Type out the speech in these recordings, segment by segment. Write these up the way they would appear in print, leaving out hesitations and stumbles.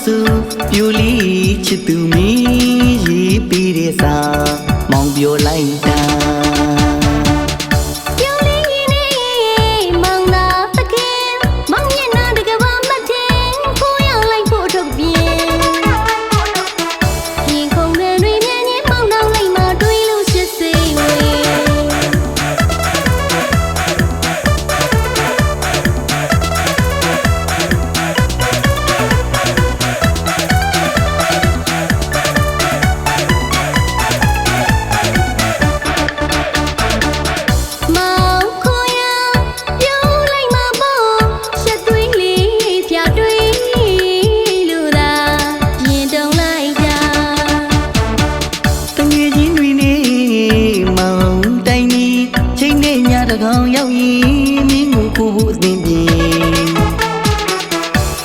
စုပြူလီချစ်သူမီရေးပေးတဲ့စာမောင်ပြောလိုက်တာတကောင်ရောက်ရင်မင်းကိုကိုဖို့အသင်ပြေ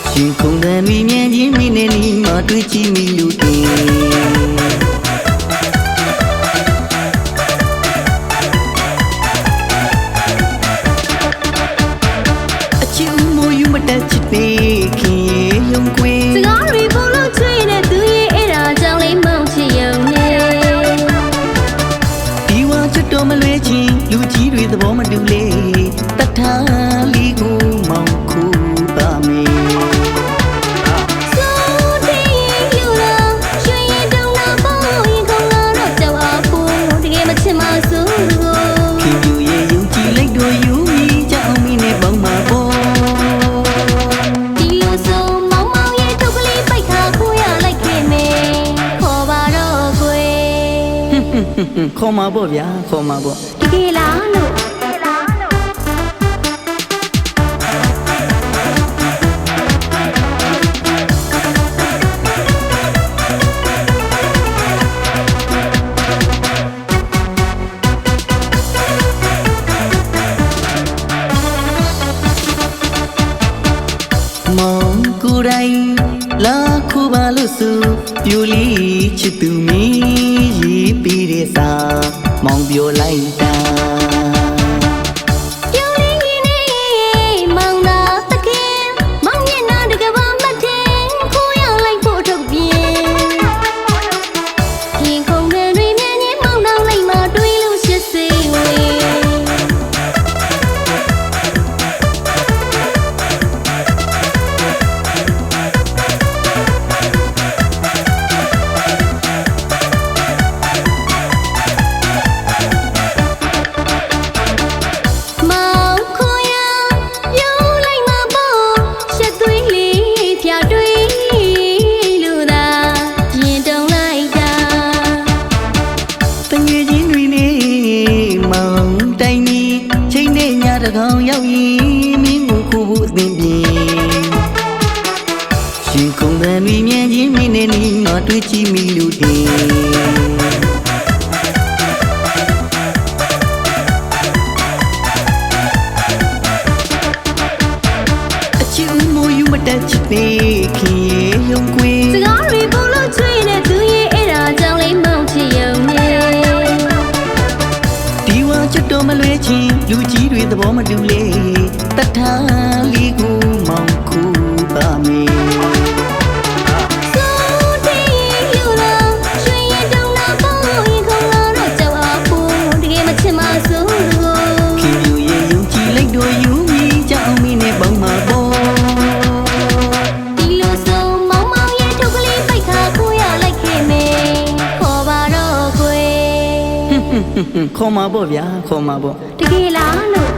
ရှင်ခုန်တယ်မိမြင်ချင်းမိနေနီမတွေ့ကြည့်မိလို့တင်အချစ်မိုးယူမတက်ချစ်ပေခင်ရုံခွေစကားတွေပုံလို့ချွေးတဲ့သူရဲ့အဲ့ဒါကြောင့်လေးမောင်ချစ်ရုံနဲ့ဒီဝါချစ်တော်မလွဲချင်းလူကြီးတွေသဘောမတူလေတထားလီကိုမောင်ခုပါမေစိုးတဲ့ယူလာရွှေရတုံနာပေါ်ရင်ခေါင်းလာတော့ကြောက်အပူတကယ်မချင်မဆိုးခင်ယူရဲ့ယုံကြည်လိုက်တော့ယူမိကြောင်မိနဲ့ပေါင်းမှာပေါ်ဒီလိုဆိုမောင်မောင်ရဲ့ထုတ်ကလေးပိတ်ခါခိုးရလိုက်ခဲ့မယ်ခေါ်ပါတော့ကွယ်ခေါ်မှာပေါ့ဗျာခေါ်မှာပေါ့တကယ်လားလို့မောင်ကိုယ်တိုင်လာခုပါလို့ဆိုပြူလီချစ်သူမီရေးပေးတဲ့စာမောင်ပြောလိုက်တာတကောင်ရောက်ရင်မင်းကိုကိုဖို့အသင်ပြေရှင်ခုန်တယ်မိမြင်ချင်းမိနေနီမတွေ့ကြည့်မိလို့တင်အချစ်မိုးယူမတက်ချစ်ပေခင်ရုံခွေစကားတွေပုံလို့ချွေးတဲ့သူရဲ့အဲ့ဒါကြောင့်လေးမောင်ချစ်ရုံနဲ့ဒီဝါချစ်တော်မလွဲချင်းလူကြီးတွေသဘောမတူလေတထားလီကိုမောင်ခုပါမေစိုးတဲ့ယူလာရွှေရတုံနာပေါ်ရင်ခေါင်းလာတော့ကြောက်အပူတကယ်မချင်မဆိုးခင်ယူရဲ့ယုံကြည်လိုက်တော့ယူမိကြောင်မိနဲ့ပေါင်းမှာပေါ်ဒီလိုဆိုမောင်မောင်ရဲ့ထုတ်ကလေးပိတ်ခါခိုးရလိုက်ခဲ့မယ်ခေါ်ပါတော့ကွယ်ခေါ်မှာပေါ့ဗျာခေါ်မှာပေါ့တကယ်လားလို့